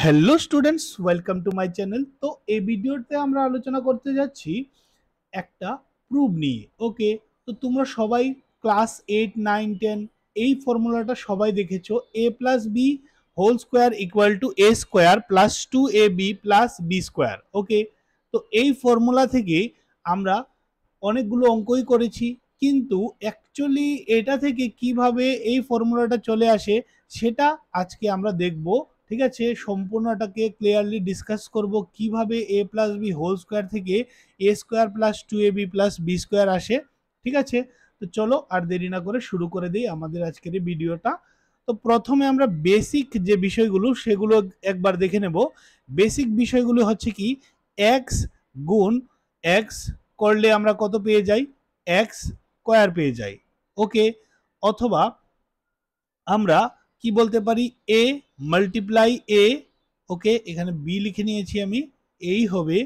Hello students, welcome to my channel. তো এই ভিডিওতে আমরা আলোচনা করতে যাচ্ছি একটা প্রুফ নিয়ে। ওকে, তো তোমরা সবাই ক্লাস 8, 9, 10 এই ফর্মুলাটা সবাই দেখেছো, a plus b whole square equal to a square plus 2ab plus b square. Okay, তো এই ফর্মুলা থেকে আমরা অনেকগুলো অঙ্কই করেছি, কিন্তু অ্যাকচুয়ালি এটা থেকে কিভাবে এই ফর্মুলাটা চলে আসে সেটা আজকে আমরা দেখব। ঠিক আছে, সম্পূর্ণটাকে ক্লিয়ারলি ডিসকাস করব কিভাবে a plus b whole square থেকে a square plus 2ab plus b square আসে। ঠিক আছে, তো চলো আর দেরি না করে শুরু করে দিই আমাদের আজকের এই ভিডিওটা। তো প্রথমে আমরা বেসিক যে বিষয়গুলো সেগুলো একবার দেখে নেব। বেসিক বিষয়গুলো হচ্ছে কি, এক্স গুণ এক্স করলে আমরা কত পেয়ে যাই, এক্স স্কোয়ার পেয়ে যাই। ওকে, অথবা আমরা কি বলতে পারি, এ মাল্টিপ্লাই এ। ওকে, এখানে বি লিখে নিয়েছি আমি, এই হবে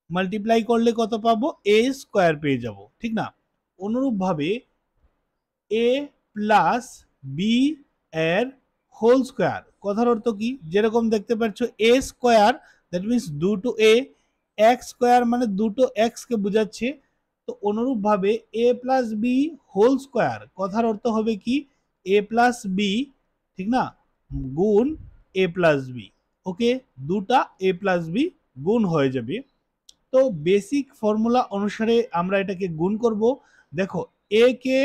মাল্টিপ্লাই করলে কত পাবো, এ স্কোয়ার পেয়ে যাব, ঠিক না? অনুরূপভাবে এ প্লাস বি এর হোল স্কোয়ার কথার অর্থ কি, যেরকম দেখতে পাচ্ছ এ স্কোয়ার, দ্যাট মিনস দুটো এ, এক্স স্কোয়ার মানে দুটো এক্স কে বোঝাচ্ছে। তো অনুরূপভাবে এ প্লাস বি হোল স্কোয়ার কথার অর্থ হবে কি, এ প্লাস বি, ঠিক না, গুণ এ প্লাস বি। ওকে, দুটা এ প্লাস বি গুণ হয়ে যাবে। তো বেসিক ফর্মুলা অনুসারে আমরা এটাকে গুণ করব। দেখো, এ কে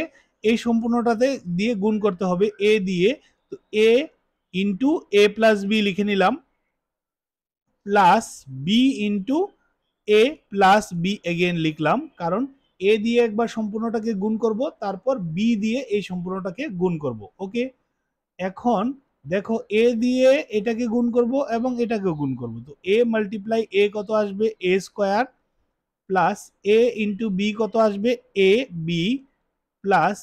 এই সম্পূর্ণটাতে দিয়ে গুণ করতে হবে, এ দিয়ে। তো এ ইন্টু এ প্লাস বি লিখে নিলাম, প্লাস বি ইন্টু এ প্লাস বি এগেন লিখলাম, কারণ এ দিয়ে একবার সম্পূর্ণটাকে গুণ করব, তারপর বি দিয়ে এই সম্পূর্ণটাকে গুণ করব। ওকে, এখন দেখো এ দিয়ে এটাকে গুণ করব এবং এটাকেও গুণ করব। তো এ মাল্টিপ্লাই এ কত আসবে, এ স্কোয়ার, প্লাস এ ইন্টু বি কত আসবে, এ বি, প্লাস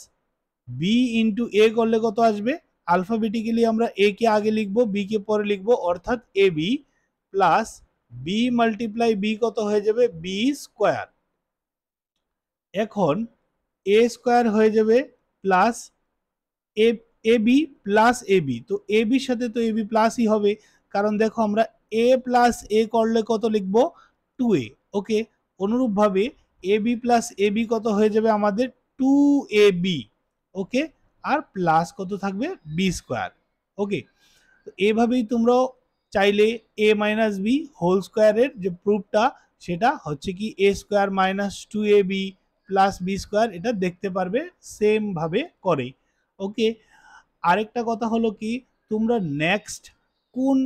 বি ইন্টু এ করলে কত আসবে, আলফাবেটিক্যালি আমরা এ কে আগে লিখবো, বি কে পরে লিখবো, অর্থাৎ a b, plus b multiply b কত হয়ে যাবে, বি স্কোয়ার। এখন এ স্কোয়ার হয়ে যাবে plus A, A b plus A B. তো এ বির সাথে তো এ বি প্লাসই হবে, কারণ দেখো আমরা এ প্লাস এ করলে কত লিখবো, 2a। ওকে, অনুরূপভাবে এ বি প্লাস এ বি কত হয়ে যাবে আমাদের, 2ab। ওকে, আর প্লাস কত থাকবে, বি স্কোয়ার। ওকে, তো এইভাবেই তোমরা চাইলে এ মাইনাস বি হোল স্কোয়ারের যে প্রুফটা, সেটা হচ্ছে কি a square minus 2ab plus b square, এটা দেখতে পারবে সেম ভাবে করে। ওকে, আরেকটা কথা হলো কি, তোমরা নেক্সট কোন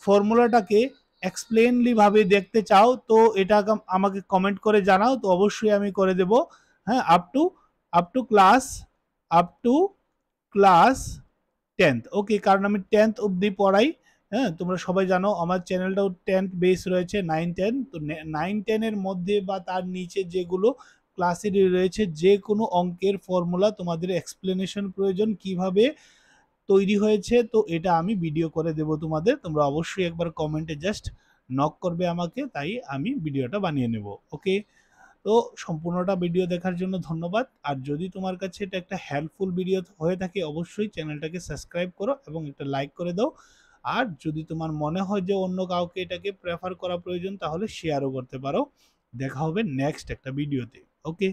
ফর্মুলাটাকে এক্সপ্লেনলি ভাবে দেখতে চাও, তো এটা আমাকে কমেন্ট করে জানাও, তো অবশ্যই আমি করে দেব। হ্যাঁ, up to class, up to class 10th। ওকে, কারণ আমি 10th অবধি পড়াই। হ্যাঁ, তোমরা সবাই জানো আমার চ্যানেলটাও 10th বেস রয়েছে, 9, 10। তো 9, 10 এর মধ্যে বা তার নিচে যেগুলো ক্লাসে রয়েছে, যে কোনো অঙ্কের ফর্মুলা তোমাদের এক্সপ্লেনেশন প্রয়োজন কিভাবে তৈরি হয়েছে, তো এটা আমি ভিডিও করে দেব তোমাদের। তোমরা অবশ্যই একবার কমেন্টে জাস্ট নক করবে আমাকে, তাই আমি ভিডিওটা বানিয়ে নেব। ওকে, তো সম্পূর্ণটা ভিডিও দেখার জন্য ধন্যবাদ। আর যদি তোমার কাছে এটা একটা হেল্পফুল ভিডিও হয়ে থাকে, অবশ্যই চ্যানেলটাকে সাবস্ক্রাইব করো এবং একটা লাইক করে দাও। আর যদি তোমার মনে হয় যে অন্য কাউকে এটাকে প্রেফার করা প্রয়োজন, তাহলে শেয়ারও করতে পারো। দেখা হবে নেক্সট একটা ভিডিওতে। ওকে।